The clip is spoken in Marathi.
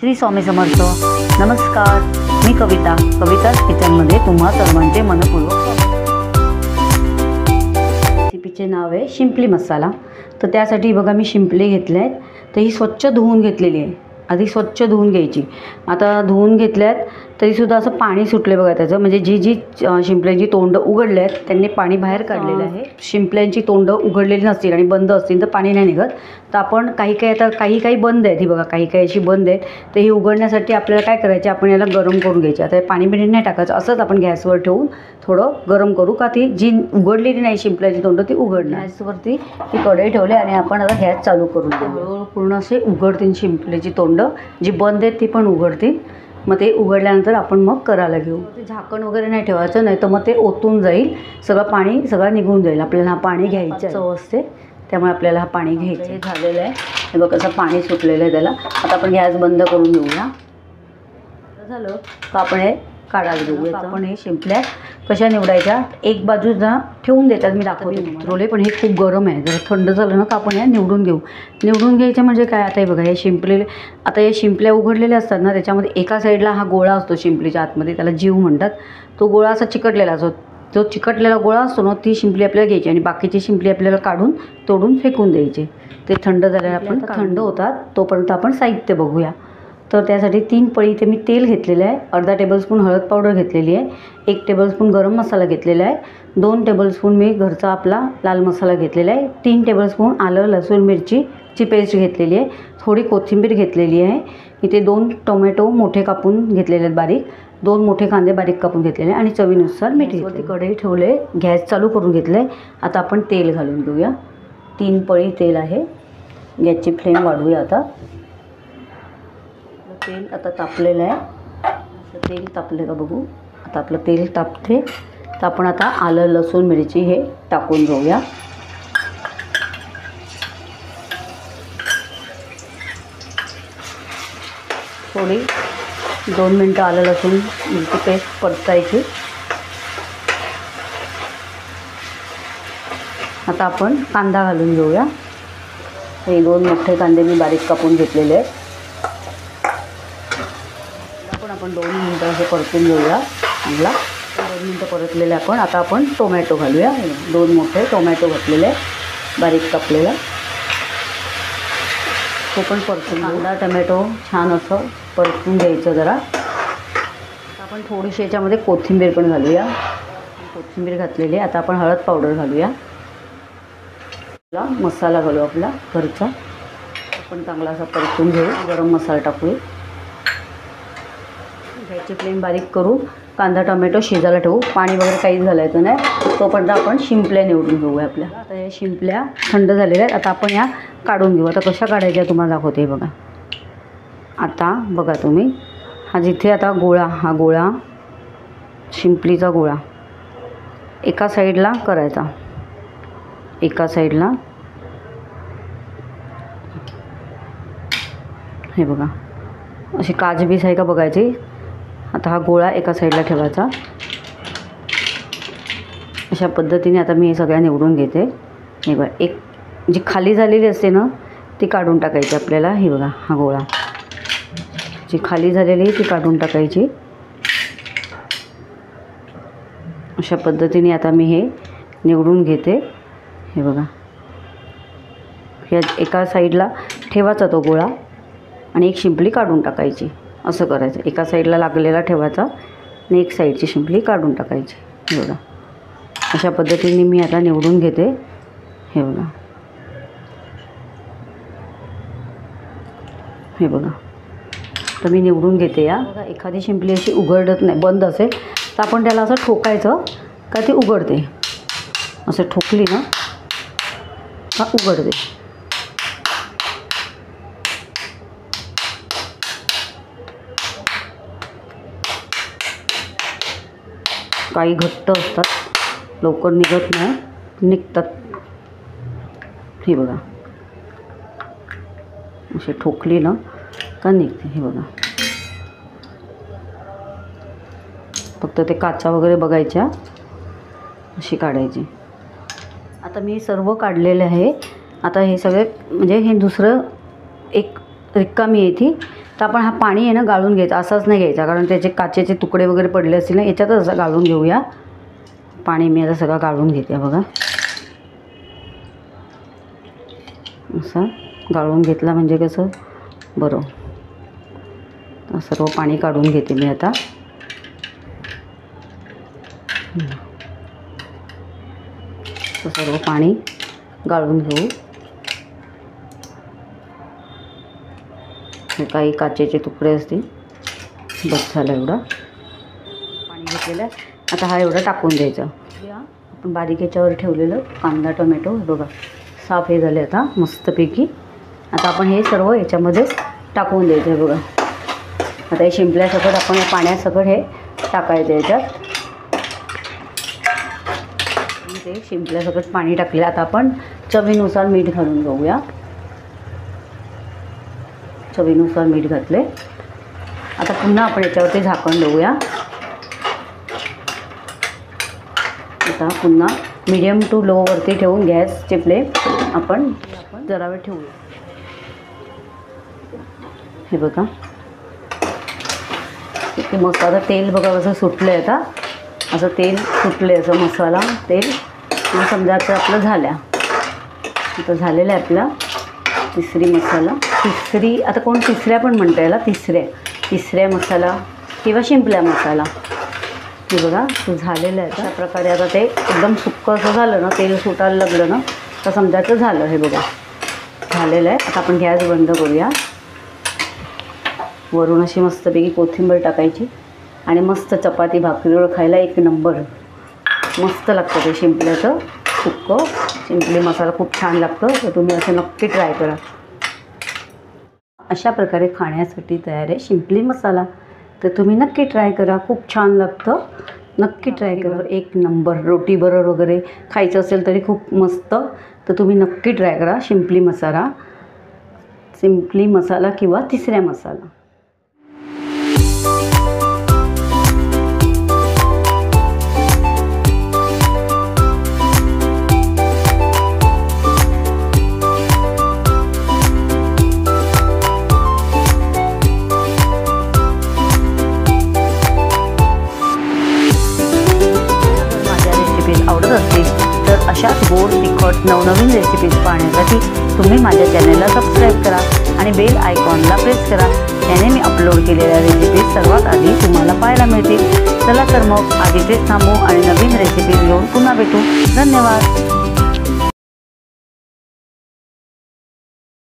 श्री स्वामी समर्थ. नमस्कार, मी कविता किचनमध्ये तुम्हा सर्वांचे मनपूर्वक स्वागत. रेसिपीचे नाव आहे शिंपली मसाला. तर त्यासाठी बघा मी शिंपली घेतले आहेत. तर ही स्वच्छ धुवून घेतलेली आहे. आधी स्वच्छ धुवून घ्यायची. आता धुवून घेतल्यात तरीसुद्धा असं पाणी सुटले बघा त्याचं, म्हणजे जी शिंपल्यांची तोंड उघडले आहेत त्यांनी पाणी बाहेर काढलेलं आहे. शिंपल्यांची तोंड उघडलेली नसतील आणि बंद असतील तर पाणी नाही निघत. तर आपण काही बंद आहेत, ही बघा काही अशी बंद आहेत. तर ही उघडण्यासाठी आपल्याला काय करायचे, आपण याला गरम करून घ्यायचे. आता पाणी बिणी नाही टाकायचं, असंच आपण गॅसवर ठेवून थोडं गरम करू, का ती जी उघडलेली नाही शिंपल्याची तोंड ती उघडणार. गॅसवरती ती कढई ठेवली आणि आपण आता गॅस चालू करून देऊ. हळूहळू पूर्ण असे उघडतील शिंपल्याची तोंड, जी बंद आहेत ती पण उघडतील. मग ते उघडल्यानंतर आपण मग करायला घेऊ. ते झाकण वगैरे नाही ठेवायचं, नाही तर मग ते ओतून जाईल, सगळं निघून जाईल. आपल्याला हा पाणी घ्यायचं चव असते, त्यामुळे आपल्याला हा पाणी घ्यायचं. हे झालेलं आहे, हे बघ कसं पाणी सुटलेलं आहे त्याला. आता आपण गॅस बंद करून घेऊया. झालं तर आपण हे काढायला घेऊया. आपण हे शिंपल्या कशा निवडायच्या, एक बाजूला ठेवून देतात, मी दाखवते रोले. पण हे खूप गरम आहे, जर थंड झालं ना का आपण या निवडून घेऊ. निवडून घ्यायचं म्हणजे काय, आता हे बघा हे शिंपल्या उघडलेल्या असतात ना, त्याच्यामध्ये एका साईडला हा गोळा असतो शिंपलीच्या आतमध्ये, त्याला जीव म्हणतात. तो गोळा असा चिकटलेला असतो. जो चिकटलेला गोळा असतो ना, ती शिंपली आपल्याला घ्यायची आणि बाकीची शिंपली आपल्याला तोडून फेकून द्यायची. ते थंड झाल्यावर आपण थंड होतात तोपर्यंत आपण साहित्य बघूया. तर त्यासाठी 3 पळी इथे मी तेल घेतलेलं आहे, अर्धा टेबलस्पून हळद पावडर घेतलेली आहे, 1 टेबलस्पून गरम मसाला घेतलेला आहे, 2 टेबलस्पून मी घरचा आपला लाल मसाला घेतलेला आहे, 3 टेबलस्पून आलं लसूण मिरचीची पेस्ट घेतलेली आहे, थोडी कोथिंबीर घेतलेली आहे. इथे 2 टोमॅटो मोठे कापून घेतलेले आहेत बारीक, 2 मोठे कांदे बारीक कापून घेतलेले आणि चवीनुसार मीठ. वरती कढई ठेवले, गॅस चालू करून घेतले. आता आपण तेल घालून घेऊया. 3 पळी तेल आहे. गॅसची फ्लेम वाढवूया. आता तेल आता तापलेलं आहे. तेल तापले का बघू. आता आपलं तेल तापते, तर आपण आता आलं लसूण मिरची हे टाकून घेऊया. थोडी 2 मिनटं आलं लसूण मिरची पेस्ट परतायची. आता आपण कांदा घालून घेऊया. हे 2 मोठे कांदे मी बारीक कापून घेतलेले आहेत. आपण 2 मिनटं हे परतून घेऊया. चांगला 2 मिनटं परतलेले आपण. आता आपण टोमॅटो घालूया. 2 मोठे टोमॅटो घातलेले बारीक कापलेला, तो पण परतून. कांदा टोमॅटो छान असं परतून घ्यायचं जरा. आपण थोडीशी याच्यामध्ये कोथिंबीर पण घालूया. कोथिंबीर घातलेली. आता आपण हळद पावडर घालूया. मसाला घालू आपला घरचा. आपण चांगला असा परतून घेऊ. गरम मसाला टाकूया. गॅसची फ्लेम बारीक करू. कांदा टोमॅटो शिजायला ठेवू. पाणी वगैरे काहीच घालायचं नाही. तोपर्यंत आपण शिंपल्या निवडून घेऊया आपल्या. आता या शिंपल्या थंड झालेल्या आहेत. आता आपण या काढून घेऊ. आता कशा काढायच्या तुम्हाला दाखवते बघा. आता बघा तुम्ही, हा जिथे आता हा गोळा शिंपलीचा गोळा एका साईडला करायचा. एका साईडला हे बघा अशी काजबीस आहे का बघायची. आता हा गोळा एका साईडला ठेवायचा. अशा पद्धतीने आता मी हे सगळ्या निवडून घेते. हे बघा, एक जी खाली झालेली असते ना ती काढून टाकायची आपल्याला. हे बघा हा गोळा जी खाली झालेली ती काढून टाकायची. अशा पद्धतीने आता मी हे निवडून घेते. हे बघा, ह्या एका साईडला ठेवायचा तो गोळा आणि एक शिंपली काढून टाकायची. असं करायचं. एका साईडला लागलेला ठेवायचा आणि एक साईडची शिंपली काढून टाकायची. हे बघा, अशा पद्धतीने मी आता निवडून घेते. हे बघा, हे बघा, तर मी निवडून घेते. या बघा, एखादी शिंपली अशी उघडत नाही, बंद असेल तर आपण त्याला असं ठोकायचं का ती उघडते. असं ठोकली ना का उघडते. काही घट्ट असतात, लवकर निघत नाही, निघतात. हे बघा, अशी ठोकली ना का निघते. हे बघा, फक्त ते काचा वगैरे बघायच्या, अशी काढायची. आता मी सर्व काढलेले आहे. आता हे सगळे म्हणजे हे दुसरं एक रिकामी आहे ती, तर आपण हा पाणी आहे ना गाळून घ्यायचा, असाच नाही घ्यायचा, कारण त्याचे काचेचे तुकडे वगैरे पडले असतील ना, याच्यातच असं गाळून घेऊया पाणी. मी आता सगळं गाळून घेते बघा, असं गाळून घेतला म्हणजे कसं बरं. सर्व पाणी काढून घेते मी आता. सर्व पाणी गाळून घेऊ. हे काही काचेचे तुकडे असतील, बस झालं एवढं पाणी घेतलेलं आहे. आता हा एवढं टाकून द्यायचं. आपण बारीक याच्यावर ठेवलेलं कांदा टोमॅटो बघा साफ हे झाले आता मस्तपैकी. आता आपण हे सर्व याच्यामध्ये टाकून द्यायचं आहे बघा. आता हे शिंपल्यासकट आपण या पाण्यासकट हे टाकायचं याच्यात. ते शिंपल्यासकट पाणी टाकले. आता आपण चवीनुसार मीठ घालून घेऊया. चवीनुसार मीठ घातले. आता पुन्हा आपण याच्यावरती झाकण देऊया. आता पुन्हा मीडियम टू लोवरती ठेवून गॅसचे फ्लेम आपण जरा वेळ ठेवूया. हे बघा ते मसाला तेल बघा कसं सुटलं आहे. आता असं तेल सुटले, असं मसाला तेल समजा आता आपलं झाल्या. आता झालेलं आहे आपला तिसरी मसाला. तिसरी आता कोण तिसऱ्या पण म्हणता याला, तिसऱ्या मसाला किंवा शिंपल्या मसाला. हे बघा ते झालेलं आहे. अशा प्रकारे आता ते एकदम सुक्कं असं झालं ना, तेल सुटायला लागलं ना, तर समजायचं झालं. हे बघा झालेलं आहे. आता आपण गॅस बंद करूया. वरून अशी मस्तपैकी कोथिंबीर टाकायची आणि मस्त चपाती भाकरीवर खायला एक नंबर मस्त लागतं ते शिंपल्याचं सुक्कं. शिंपली मसाला खूप छान लागतं. तर तुम्ही असं नक्की ट्राय करा. अशा प्रकारे खाण्यासाठी तयार आहे शिंपली मसाला. तर तुम्ही नक्की ट्राय करा, खूप छान लागतं. नक्की ट्राय करा. एक नंबर रोटीबरोबर वगैरे खायचं असेल तरी खूप मस्त. तर तुम्ही नक्की ट्राय करा शिंपली मसाला किंवा तिसऱ्या मसाला. आवडत असतील तर अशाच गोड तिखट नवनवीन रेसिपीज पाहण्यासाठी तुम्ही माझ्या चॅनलला सबस्क्राईब करा आणि बेल आयकॉनला प्रेस करा. याने मी अपलोड केलेल्या रेसिपीज सर्वात आधी तुम्हाला पाहायला मिळतील. चला तर मग आधी तेच थांबू आणि नवीन रेसिपीज घेऊन पुन्हा भेटू. धन्यवाद.